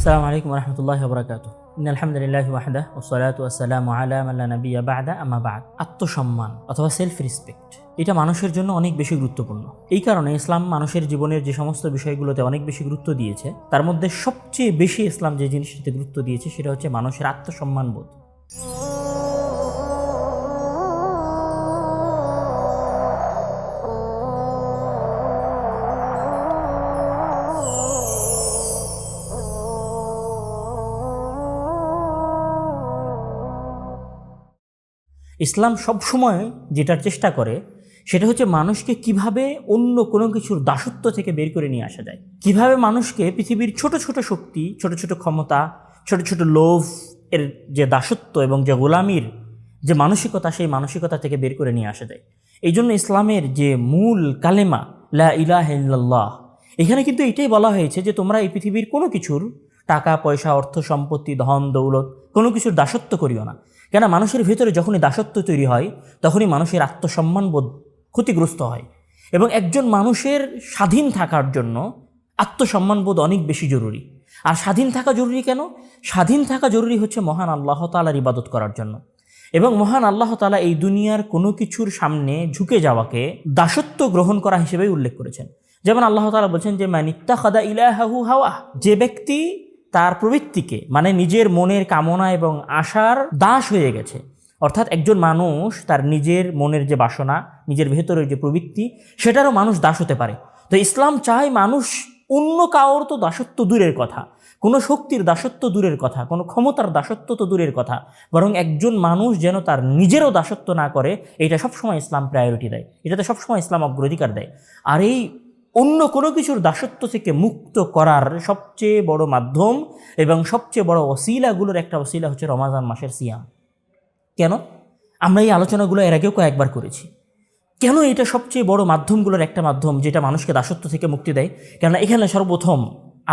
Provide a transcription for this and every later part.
আসসালামু আলাইকুম রহমতুল্লাহি ওয়া বারাকাতুহু। আলহামদুলিল্লাহি ওয়াহদাহু ওয়াসসালাতু ওয়াসসালামু আলা মান লা নাবিয়্যা বা'দা আম্মা বা'দ। আত্মসম্মান অথবা সেলফ রেসপেক্ট এটা মানুষের জন্য অনেক বেশি গুরুত্বপূর্ণ। এই কারণে ইসলাম মানুষের জীবনের যে সমস্ত বিষয়গুলোতে অনেক বেশি গুরুত্ব দিয়েছে তার মধ্যে সবচেয়ে বেশি ইসলাম যে জিনিসটিতে গুরুত্ব দিয়েছে সেটা হচ্ছে মানুষের আত্মসম্মান বোধ। ইসলাম সবসময় যেটার চেষ্টা করে সেটা হচ্ছে মানুষকে কিভাবে অন্য কোনো কিছুর দাসত্ব থেকে বের করে নিয়ে আসা যায়, কিভাবে মানুষকে পৃথিবীর ছোট ছোট শক্তি, ছোট ছোট ক্ষমতা, ছোট ছোট লোভ এর যে দাসত্ব এবং যে গোলামির যে মানসিকতা, সেই মানসিকতা থেকে বের করে নিয়ে আসা যায়। এই জন্য ইসলামের যে মূল কালেমা লা ইলাহা ইল্লাল্লাহ, এখানে কিন্তু এটাই বলা হয়েছে যে তোমরা এই পৃথিবীর কোনো কিছুর টাকা পয়সা, অর্থ সম্পত্তি, ধন দৌলত কোনো কিছুর দাসত্ব করিও না। কেন? মানুষের ভিতরে যখনই দাসত্ব তৈরি হয় তখনই মানুষের আত্মসম্মানবোধ ক্ষতিগ্রস্ত হয়। এবং একজন মানুষের স্বাধীন থাকার জন্য আত্মসম্মানবোধ অনেক বেশি জরুরি। আর স্বাধীন থাকা জরুরি কেন? স্বাধীন থাকা জরুরি হচ্ছে মহান আল্লাহ তাআলার ইবাদত করার জন্য। এবং মহান আল্লাহ তাআলা এই দুনিয়ার কোনো কিছুর সামনে ঝুঁকে যাওয়াকে দাসত্ব গ্রহণ করা হিসেবেই উল্লেখ করেছেন। যেমন আল্লাহ তাআলা বলছেন যে মান ইত্তাখাযা ইলাহাহু হাওয়া, যে ব্যক্তি তার প্রবৃত্তিকে মানে নিজের মনের কামনা এবং আশার দাস হয়ে গেছে। অর্থাৎ একজন মানুষ তার নিজের মনের যে বাসনা, নিজের ভেতরের যে প্রবৃত্তি, সেটারও মানুষ দাস হতে পারে। তো ইসলাম চায় মানুষ অন্য কাউর তো দাসত্ব দূরের কথা, কোনো শক্তির দাসত্ব দূরের কথা, কোনো ক্ষমতার দাসত্ব তো দূরের কথা, বরং একজন মানুষ যেন তার নিজেরও দাসত্ব না করে, এটা সবসময় ইসলাম প্রায়োরিটি দেয়, এটাতে সবসময় ইসলাম অগ্রাধিকার দেয়। আর এই অন্য কোনো কিছুর দাসত্ব থেকে মুক্ত করার সবচেয়ে বড় মাধ্যম এবং সবচেয়ে বড় ওসিলাগুলোর একটা ওসিলা হচ্ছে রমাজান মাসের সিয়াম। কেন? আমরা এই আলোচনাগুলো এর আগেও কয়েকবার করেছি। কেন এটা সবচেয়ে বড় মাধ্যমগুলোর একটা মাধ্যম যেটা মানুষকে দাসত্ব থেকে মুক্তি দেয়? কেননা এখানে সর্বপ্রথম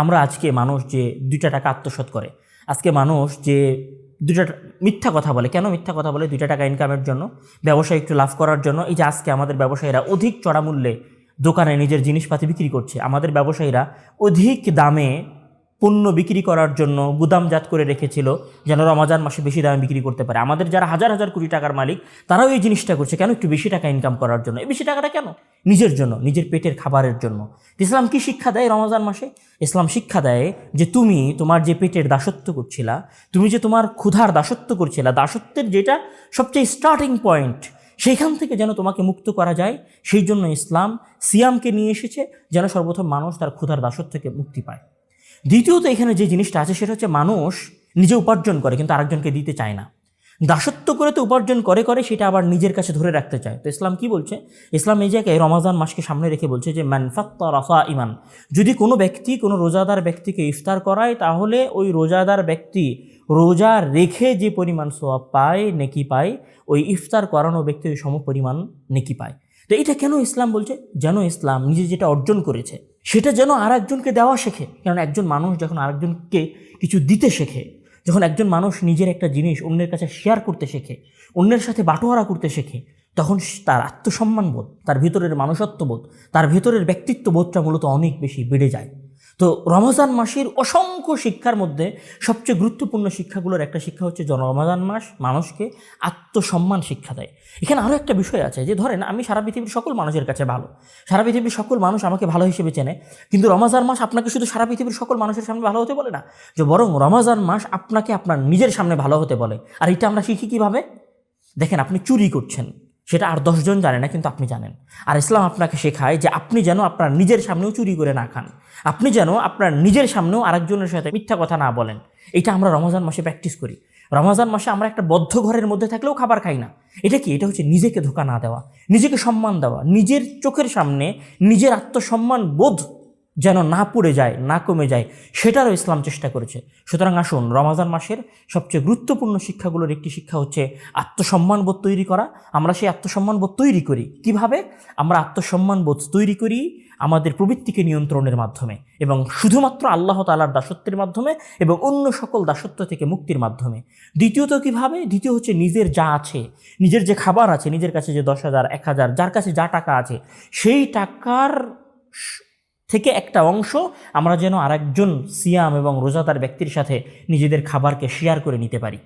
আমরা আজকে মানুষ যে 2টা টাকা আত্মসাৎ করে, আজকে মানুষ যে 2টা মিথ্যা কথা বলে। কেন মিথ্যা কথা বলে? 2টা টাকা ইনকামের জন্য, ব্যবসায় একটু লাভ করার জন্য। এই যে আজকে আমাদের ব্যবসায়ীরা অধিক চড়া মূল্যে দোকানে নিজের জিনিসপাতি বিক্রি করছে, আমাদের ব্যবসায়ীরা অধিক দামে পণ্য বিক্রি করার জন্য গুদামজাত করে রেখেছিল যেন রমজান মাসে বেশি দামে বিক্রি করতে পারে। আমাদের যারা হাজার হাজার কোটি টাকার মালিক, তারাও এই জিনিসটা করছে। কেন? একটু বেশি টাকা ইনকাম করার জন্য। এই বেশি টাকাটা কেন? নিজের জন্য, নিজের পেটের খাবারের জন্য। ইসলাম কি শিক্ষা দেয় রমজান মাসে? ইসলাম শিক্ষা দেয় যে তুমি তোমার যে পেটের দাসত্ব করছিলা, তুমি যে তোমার ক্ষুধার দাসত্ব করছিলা, দাসত্বের যেটা সবচেয়ে স্টার্টিং পয়েন্ট, সেইখান থেকে যেন তোমাকে মুক্ত করা যায়। সেই জন্য ইসলাম সিয়ামকে নিয়ে এসেছে যেন সর্বপ্রথম মানুষ তার ক্ষুধার দাসত্ব থেকে মুক্তি পায়। দ্বিতীয়ত এখানে যে জিনিসটা আছে সেটা হচ্ছে মানুষ নিজে উপার্জন করে কিন্তু আরেকজনকে দিতে চায় না। দাসত্ব করে তো উপার্জন করে সেটা আবার নিজের কাছে ধরে রাখতে চায়। তো ইসলাম কি বলছে? ইসলাম এই জায়গায় রমাজান মাসকে সামনে রেখে বলছে যে মান ফাত্তারা সাইমান, যদি কোনো ব্যক্তি কোনো রোজাদার ব্যক্তিকে ইফতার করায় তাহলে ওই রোজাদার ব্যক্তি রোজা রেখে যে পরিমাণ সওয়াব পায়, নেকি পায়, ওই ইফতার করানো ব্যক্তি ওই সমপরিমাণ নেকি পায়। তো এটা কেন ইসলাম বলছে? যেন ইসলাম নিজে যেটা অর্জন করেছে সেটা যেন আর একজনকে দেওয়া শেখে। কারণ একজন মানুষ যখন আরেকজনকে কিছু দিতে শেখে, যখন একজন মানুষ নিজের একটা জিনিস অন্যের কাছে শেয়ার করতে শেখে, অন্যের সাথে বাটোয়ারা করতে শেখে, তখন তার আত্মসম্মানবোধ, তার ভিতরের মানুষত্ববোধ, তার ভিতরের ব্যক্তিত্ববোধটা মূলত অনেক বেশি বেড়ে যায়। তো রমজান মাসের অসংখ্য শিক্ষার মধ্যে সবচেয়ে গুরুত্বপূর্ণ শিক্ষাগুলোর একটা শিক্ষা হচ্ছে রমজান মাস মানুষকে আত্মসম্মান শিক্ষা দেয়। এখানে আরও একটা বিষয় আছে যে ধরেন আমি সারা পৃথিবীর সকল মানুষের কাছে ভালো, সারা পৃথিবীর সকল মানুষ আমাকে ভালো হিসেবে চেনে, কিন্তু রমজান মাস আপনাকে শুধু সারা পৃথিবীর সকল মানুষের সামনে ভালো হতে বলে না, যে বরং রমজান মাস আপনাকে আপনার নিজের সামনে ভালো হতে বলে। আর এটা আমরা শিখি কীভাবে? দেখেন, আপনি চুরি করছেন, সেটা আর 10 জন জানে না, কিন্তু আপনি জানেন। আর ইসলাম আপনাকে শেখায় যে আপনি যেন আপনার নিজের সামনেও চুরি করে না খান, আপনি যেন আপনার নিজের সামনেও আরেকজনের সাথে মিথ্যা কথা না বলেন। এটা আমরা রমজান মাসে প্র্যাকটিস করি। রমজান মাসে আমরা একটা বদ্ধ ঘরের মধ্যে থাকলেও খাবার খাই না। এটা কি? এটা হচ্ছে নিজেকে ধোঁকা না দেওয়া, নিজেকে সম্মান দেওয়া, নিজের চোখের সামনে নিজের আত্মসম্মান বোধ যেন না পড়ে যায়, না কমে যায়, সেটারও ইসলাম চেষ্টা করেছে। সুতরাং আসুন, রমজান মাসের সবচেয়ে গুরুত্বপূর্ণ শিক্ষাগুলোর একটি শিক্ষা হচ্ছে আত্মসম্মানবোধ তৈরি করা। আমরা সেই আত্মসম্মানবোধ তৈরি করি কিভাবে? আমরা আত্মসম্মানবোধ তৈরি করি আমাদের প্রবৃত্তিকে নিয়ন্ত্রণের মাধ্যমে এবং শুধুমাত্র আল্লাহ তাআলার দাসত্বের মাধ্যমে এবং অন্য সকল দাসত্ব থেকে মুক্তির মাধ্যমে। দ্বিতীয়ত কিভাবে? দ্বিতীয় হচ্ছে নিজের যা আছে, নিজের যে খাবার আছে, নিজের কাছে যে 10,000, 1,000, যার কাছে যা টাকা আছে, সেই টাকার থেকে একটা অংশ আমরা যেন আরেকজন সিয়াম এবং রোজাদার ব্যক্তির সাথে নিজেদের খাবারকে শেয়ার করে নিতে পারি।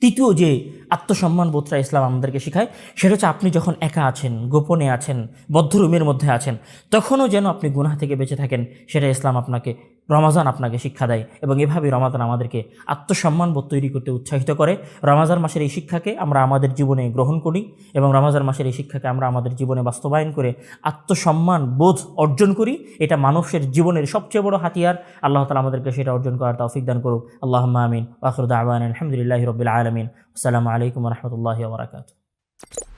তৃতীয় যে আত্মসম্মান বোধটা ইসলাম আমাদেরকে শেখায় সেটা হচ্ছে আপনি যখন একা আছেন, গোপনে আছেন, বদ্ধ রুমের মধ্যে আছেন, তখনও যেন আপনি গুনাহ থেকে বেঁচে থাকেন, সেটা ইসলাম রমাজান আপনাকে শিক্ষা দেয়। এবং এভাবে রমাজান আমাদেরকে আত্মসম্মান বোধ তৈরি করতে উৎসাহিত করে। রমাজান মাসের এই শিক্ষাকে আমরা আমাদের জীবনে গ্রহণ করি এবং রমাজান মাসের এই শিক্ষাকে আমরা আমাদের জীবনে বাস্তবায়ন করে আত্মসম্মান বোধ অর্জন করি। এটা মানুষের জীবনের সবচেয়ে বড় হাতিয়ার। আল্লাহ তাআলা আমাদেরকে সেটা অর্জন করার তৌফিক দান করুক। আল্লাহুম্মা আমিন। ওয়া আখিরু দাওয়ানা আলহামদুলিল্লাহি রাব্বিল আলামিন। আসসালামু আলাইকুম ওয়া রাহমাতুল্লাহি ওয়া বারাকাতুহু।